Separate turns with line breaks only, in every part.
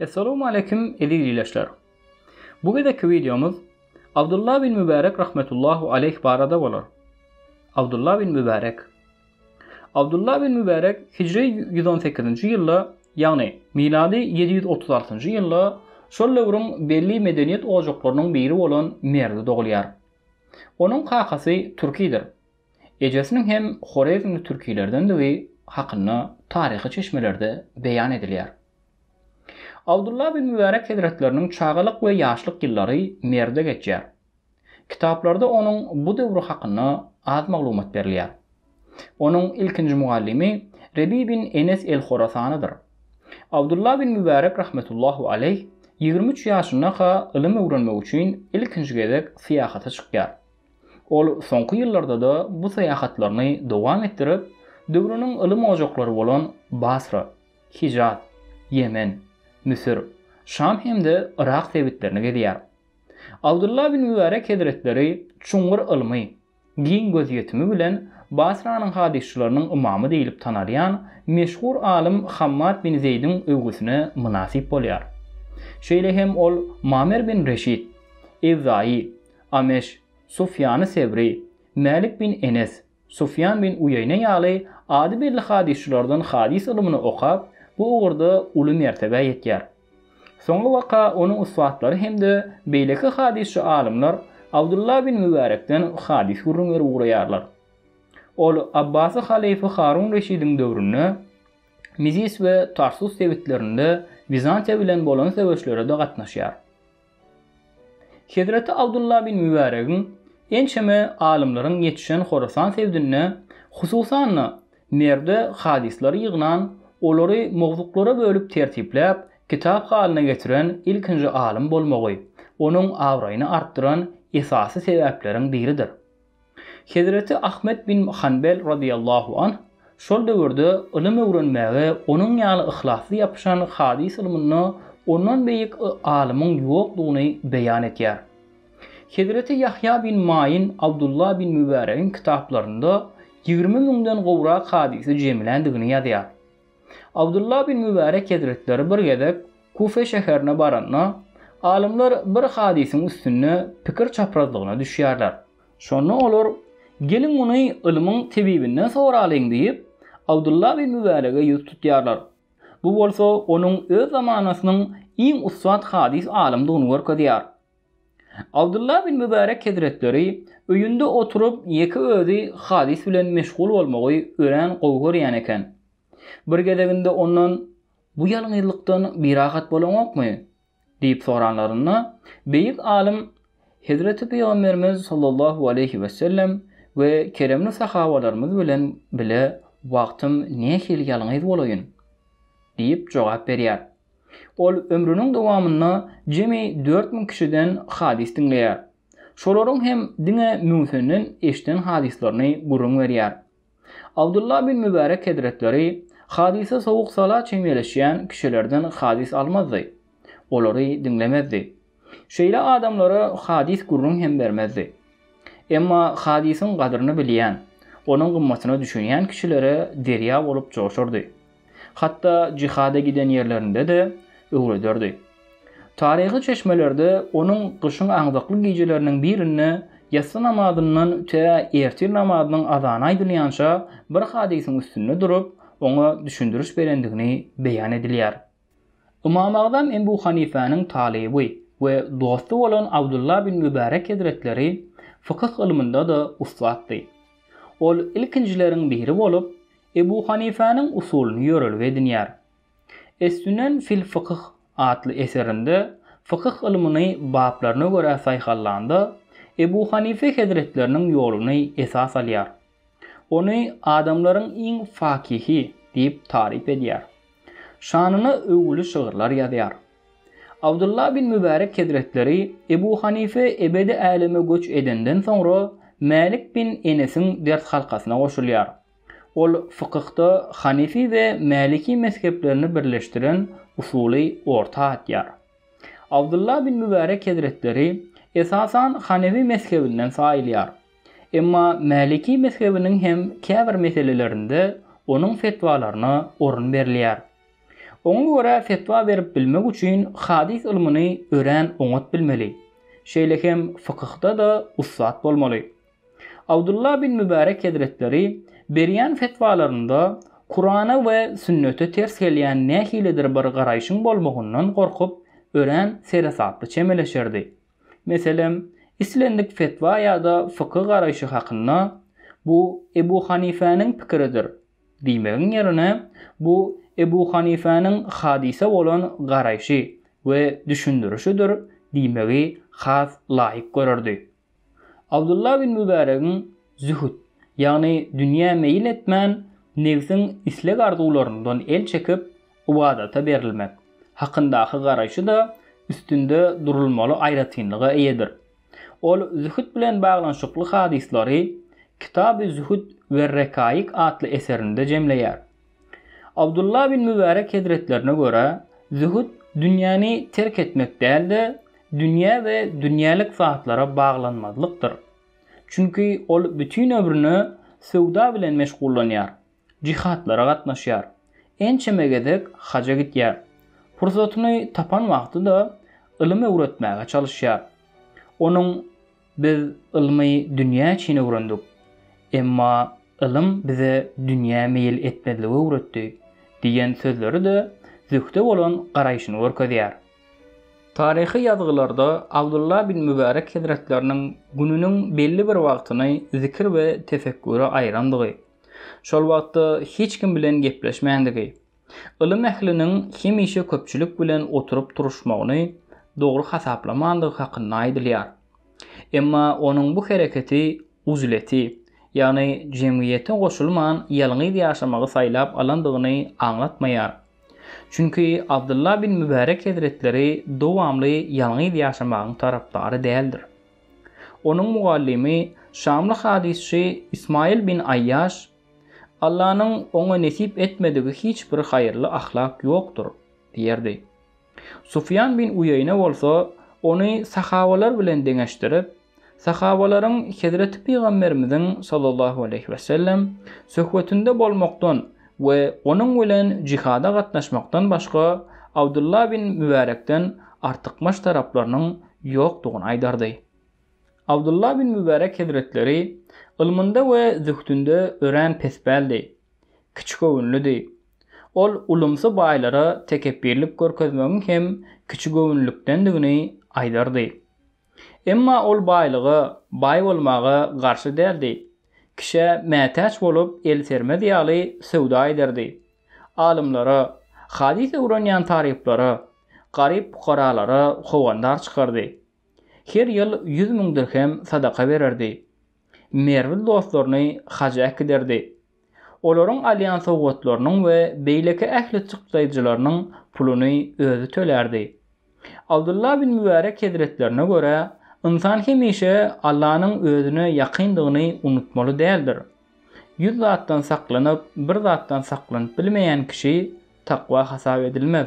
Assalamu alaikum izleyiciler. Bu gedeki videomuz Abdullah bin Mübarek rahmetullahu aleyh barada bolar. Abdullah bin Mübarek Hicri 118-nji ýylda, ýagny miladi 736-njy ýylda şol döwrüň belli medeniýet ojaklarynyň biri bolan Merde dogulýar. Onuň kakasy Türkidir. Ejesiniň hem Horezmli Türkilerden hakyna taryhy çeşmelerde beýan edilýär. Abdullah bin Mübarek Hazretlerinin çağalyk we ýaşlyk ýyllary Merde geçýär. Kitaplarda onuň bu döwrü hakyna az maglumat berilýär. Onuň ilkinji muallimi Rebi bin Enes el-Horasanydyr. Abdullah bin Mübarek rahmetullahu aleyh 23 ýaşynda ilim öwrenmek üçin ilkinji gezek syýahata çykýar. Ol soňky ýyllarda da bu syýahatlaryny dowam etdirip, döwrüniň ilim ojaklary bolan Basra, Hijaz, Yemen, Müsir, Şam hemde Irak sebitlerini gezýär. Abdullah bin Mübarek Hazretleri çuňgur ilmi, giň gözýetimi bilen Basranyň hadisçileriniň imamy diýilip tanalýan meşhur alim Hammad bin Zeyd'in öwgüsine münasip bolýar. Şeýle hem ol Mamer bin Reşid, Evzai, Ameş, Sufyan-ı Sevri, Malik bin Enes, Sufyan bin Uyeyne ýaly ady belli hadisçilerden hadis ilmini okap, bu uğurda uly mertebe ýetýär. Soňky waka onuň uswatlary hemde beýleki hadisçi alimler Abdullah bin Mübarekden hadis gurrunýar uğraýarlar. Ol Abbasy halifa Harun Reşidin döwründe Mizis we Tarsus sebitlerinde Bizantiýa bilen bolan söwüşlere de gatnaşýar. Hazreti Abdullah bin Mübarek'in ençeme alimlaryň ýetişen Horasan sebdine hususan Merde hadisleri ýygnan, olary mowzuklara bölüp tertipläp kitap haline getiren ilkinji alim bolmagy, onuň awraýyny artdyran esasy sebepleriň biridir. Hazreti Ahmed bin Hanbel radiyallahu anh şol döwürde ilim öwrenmäge onuň ýaly ihlasly ýapyşan hadis ilmini ondan beýik alimyň ýokdugyny beýan etýär. Hazreti Yahya bin Ma'in Abdullah bin Mübarek'in kitaplarynda 20 000'den gowrak hadisi jemlendigini ýazýar. Abdullah bin Mübarek Hazretleri bir gezek Kufe şäherine baranda alimler bir hadisiň üstünde pikir çaprazlygyna düşýärler. Şonu olar, gelin muny ilmiň tebibinden soralyň diýip Abdullah bin Mübarek'e ýüz tutýarlar. Bu bolsa onuň öz zamanasynyň iň uswat hadis alimdygyny görkezýär. Abdullah bin Mübarek Hazretleri öýünde oturup ýeki özi hadis bilen meşgul bolmagy ören gowgurýan eken. Bir gezeginde ondan bu ýalňyzlykdan bir rahat bolanokmy diýip soranlaryna beýik alim Hazreti Peýgamberimiz sallallahu aleyhi we sellem we keremli sahabalarymyz bilen bile wagtym nähil ýalňyz bolaýyn diýip jogap berýär. Ol ömrüniň dowamyna jemi 4000 kişiden hadis dinleýär. Şolaryň hem dine mümkünden eşden hadislerini gurrun berýär. Abdullah bin Mübarek Hazretleri hadise sowuk sala çeňmeleşýän kişilerden hadis almazdy. Olary dinlemezdi. Şeýle adamlara hadis gurrun hem bermezdi. Emma hadisiň gadryny bilýän, onuň gymmatyna düşünýän kişilere derýa bolup joşurdy. Hatta jihada giden ýerlerinde de öwrederdi. Taryhy çeşmelerde onuň gyşyň aňdakly geceleriniň birinde yatsı namazynyň öte ertir namazynyň azany aýdylýança bir hadisiň üstünde durup ona düşündürüş berendigini beýan edilýär. İmam Azam Ebu Hanifanyň talibi we dostu bolan Abdullah bin Mübarek Hazretleri fıkıh ilminde de ustady. Ol ilkinjileriň biri bolup Ebu Hanifanyň usulyny ýörelip edinýär. Es-Sünen fil Fıkıh adly eserinde fıkıh ilmini bablaryna görä saýhallanda Ebu Hanife Hazretleriniň ýoluny esas alýar. Ony adamlaryň iň fakihi diýip tarif edýär. Şanyna öwgüli şygyrlar ýazýar. Abdullah bin Mübarek Hazretleri Ebu Hanife ebedi aleme göç edenden soňra Malik bin Enes'iň ders halkasyna goşulýar. Ol fıkıhda Hanefi we Maliki mezheplerini birleştiren usuly orta atýar. Abdullah bin Mübarek Hazretleri esasan Hanefi mezhebinden saýylýar. Emma Maliki mezhebiniň hem käbir meselelerinde onuň fetvalaryna orun berilýär. Oňa görä fetwa berip bilmek üçin hadis ilmini ören oňat bilmeli. Şeýle hem fıkıhda da ustad bolmaly. Abdullah bin Mübarek Hazretleri berýän fetwalarynda Kur'ana we sünnete ters gelýän nähilidir bir garaýşyň bolmagyndan gorkup ören serasatly çemeleşerdi. Meselem, islendik fetwa ýa-da fıkıh garaýşy hakynda bu Ebu Hanifäniň pikiridir diýmegiň ýerine bu Ebu Hanifäniň hadise bolan garaýşy we düşündürüşidir diýmegi has laýyk görerdi. Abdullah bin Mübarek'in zühd, ýagny dünýä meýil etmän, nefsiň isleg arzularyndan el çekip ibadata berilmek hakyndaky garaýşy da üstünde durulmaly aýratynlyga eýedir. Ol zühd bilen baglanşykly hadisleri Kitab-ı Zühd ve Rekaik adlı eserinde jemleýär. Abdullah bin Mübarek Hazretlerine göre zühd dünýäni terk etmek däldi, dünýä we dünýälik saatlara baglanmazlykdyr. Çünki ol bütün ömrüni sowda bilen meşgullanýar, cihatlara gatnaşýar, ençemegedek haja gitýär. Fursatyny tapan wagtyda ilim öwretmäge çalışýar. Onuň biz ilmi dünýä üçin öwrendik. Emma ilim bize dünýä meýil etmediligi öwretdi diýen sözleri de zühde bolan garaýşyny görkezýär. Taryhy ýazgylarda Abdullah bin Mübarek Hazretleriniň gününiň belli bir wagtyny zikir we tefekküre aýrandygy, şol wagtda hiç kim bilen gepleşmänligi, ilim ähliniň hemişe köpçülik bilen oturup turuşmagyny dogry hasaplanmagyny hakynda aýdylýar. Emma onuň bu hereketi uzleti, ýagny jemgyýete goşulman ýalňyz ýaşamagy saýlap alandygyny aňlatmaýar. Çünki Abdullah bin Mübarek Hazretleri dowamly ýalňyz ýaşamagyň tarapdary däldir. Onuň mugallimi Şamly hadisçi İsmail bin Ayyaş Allah'ın ona nesip etmediği hiçbir hayırlı ahlak yoktur diýerdi. Sufyan bin Uyeyne bolsa onu sahabalar bilen deňeşdirip, sahabalaryň Hazreti Peygamberimiziň sallallahu aleyhi ve sellem söhbetinde bolmakdan we onuň bilen jihada gatnaşmakdan başga Abdullah bin Mübarekden artykmaş taraplarynyň ýokdugyny aýdardy. Abdullah bin Mübarek Hazretleri ilminde we zühdünde ören pesbäldi, kiçik öwünlüdi. Ol ulumsy baýlara tekebbirlik görkezmegiň hem kiçik öwünlükdendigini aýdardy. Emma ol baýlygy, baý bolmagy garşy däldi. Kişe mätäç bolup el sermez ýaly sowda ederdi. Alymlara, hadis öwrenýän taryplara, garyp fukaralara howandar çykardy. Her ýyl 100 000 dirhem sadaka bererdi. Merwil dostlaryny haja ederdi. Olaryň alýan sowgatlarynyň we beýleki ähli çykdaýjylarynyň puluny özü tölerdi. Abdullah bin Mübarek Hazretlerine göre insan hemişe Allah'ın özüne yakındygyny unutmaly däldir. 100 zatdan saklanyp, bir zatdan saklanyp bilmeýän kişi takwa hasap edilmez.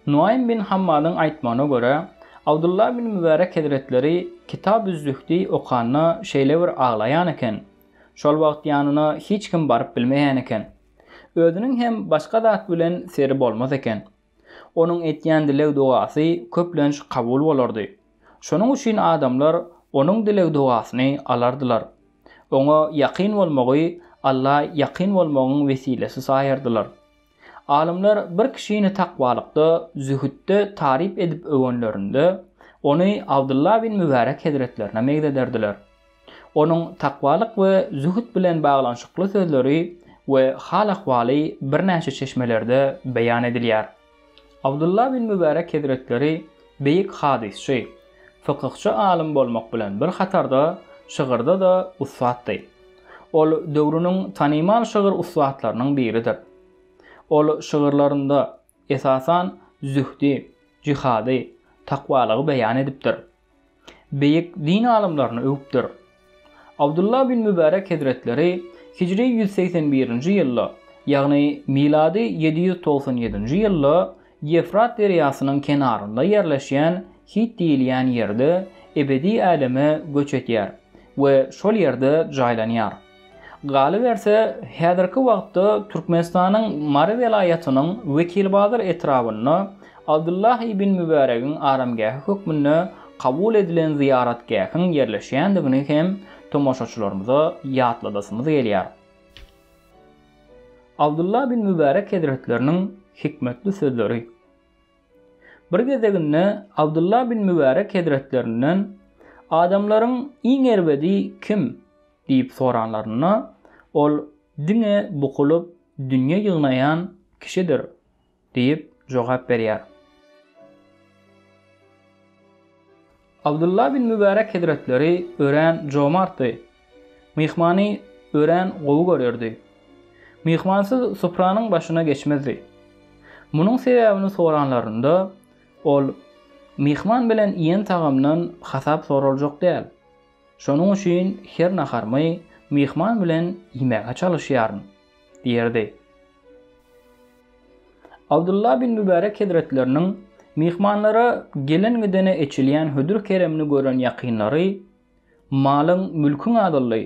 Nuaym bin Hammad'ın aýtmagyna göre Abdullah bin Mübarek Hazretleri Kitab-ı Zühdi okanyna şeýle bir aglaýan eken. Şol wagt ýanyna hiç kim baryp bilmeýän eken. Özüniň hem başga zat bilen seri bolmaz eken. Onuň etýän dilew duasy köplenç kabul bolardy. Şonuň üçin adamlar onuň dilew duasyny alardylar. Oňa ýakyn bolmagy Allah ýakyn bolmagyň wesilesi saýardylar. Alimler bir kişini takwalykda, zühüdde tarif edip öwünlerinde onu Abdullah bin Mübarek Hazretlerine megzederdiler. Onuň takwalyk we zühd bilen baglanşykly sözleri we hal ahwaly bir näçe çeşmelerde beýan edilýär. Abdullah bin Mübarek Hazretleri beýik hadisçi, fıkıhçı alim bolmak bilen bir hatarda, şygyrda da ustady. Ol döwrüniň tanyman şygyr ustadlarynyň biridir. Ol şygyrlarynda esasan zühdi, jihady, takwalygy beýan edipdir. Beýik din alimlaryny öwüpdir. Abdullah bin Mübarek Hazretleri Hicri 181-nji ýylda, ýagny milady 797-nji ýylda Yefrat derýasynyň kenarynda ýerleşýän Hit diýilýän ýerde ebedi aleme göç etýär we şol ýerde jaýlanýar. Galyberse häzirki wagtda Türkmenistanyň Mary welaýatynyň Wekilbazyr etrawyny Abdullah ibn Mübaregiň aramgahy hökmüne kabul edilen ziyaratgahyň yerleşýändigini hem tomoşaçylarymyza ýatladasymyz gelýär. Abdullah bin Mübarek Hazretleriniň hikmetli sözleri. Bir gezeginde Abdullah bin Mübarek Hazretlerinden adamlaryň iň erbedi kim diýip soranlaryna ol diňe bukulup dünýe ýygnaýan kişidir diýip jogap berýär. Abdullah bin Mübarek Hazretleri ören jomartdy. Mihmany ören gowy görerdi. Mihmansız sofranyň başyna geçmezdi. Munyň sebäbini soranlarynda ol mihman bilen iýen tagamdan hasap soraljak däl. Şonuň üçin her naharmy mihman bilen ýemege çalışýaryn diýerdi. Abdullah bin Mübarek Hazretleriniň mihmanlara gelen gidene eçilýän hödür keremini gören ýakynlary malyň mülküň adylly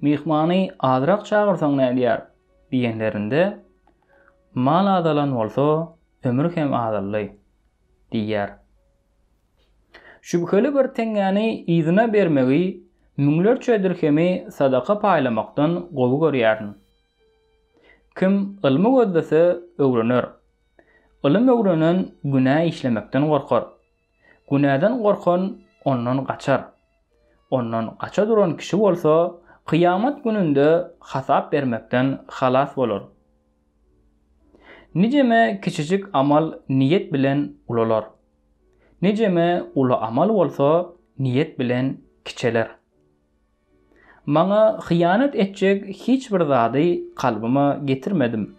mihmany azrak çagyrsaň nädýär diýenlerinde mal adalan bolsa ömür hem adylly diýär. Şübheli bir teňgäni izine bermegi müňlerçe dirhemi sadaka paýlamakdan gowy görýärdi. Kim ilmi gözlese öwrenir. Ilim öwrenen günah işlemekden gorkar. Günahdan gorkan ondan gaçar. Ondan gaça duran kişi bolsa kıyamet gününde hasap bermekden halas bolar. Niceme kiçicik amal niyet bilen ulalar. Niceme ulu amal bolsa niyet bilen kiçeler. Maňa hıyanet etjek hiç bir zady kalbyma getirmedim.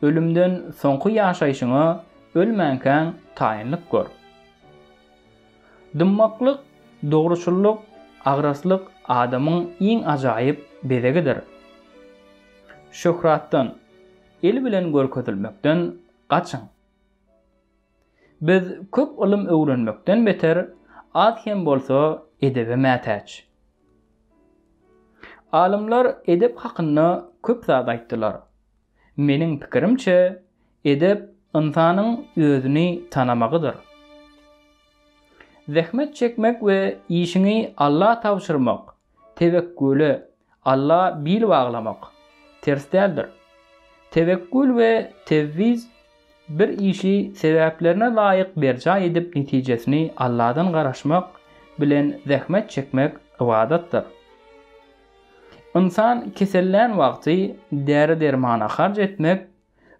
Ölümden soňky ýaşaýşyňa ölmänken taýinlik gör. Dymmaklyk, dogruçullyk, agraslyk adamyň iň ajaýyp bedegidir. Şöhratdan, el bilen görkezilmekden gaçyň. Biz köp ilim öwrenmekden beter az hem bolsa edebe mätäç. Alimler edep hakyna köp zat aýtdylar. Meniň pikirimçe edep insanyň özüni tanamagydyr. Zähmet çekmek we işini Allah tawşyrmak, tevekküli Allah bil baglamak ters däldir. Tevekkül we tevviz bir işi sebäplerine laýyk berja edip netijesini Allah'dan garaşmak bilen zähmet çekmek ibadatdyr. İnsan kesellän wagty däri dermana harç etmek,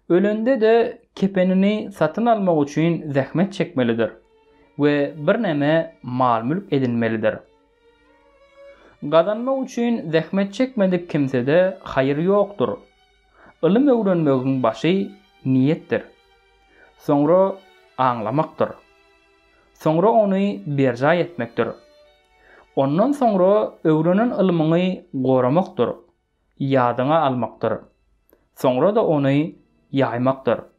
ölende de kepenini satyn almak üçin zähmet çekmelidir we bir näme mal-mülk edinmelidir. Gazanmak üçin zähmet çekmedik kimsede haýyr ýokdur. Ilim öwrenmegiň başy niyetdir. Soňra aňlamakdyr. Soňra ony berja etmekdir. Ondan soňra öwrenen ilmini goramakdyr, ýadyna almakdyr. Soňra da ony ýaýmakdyr.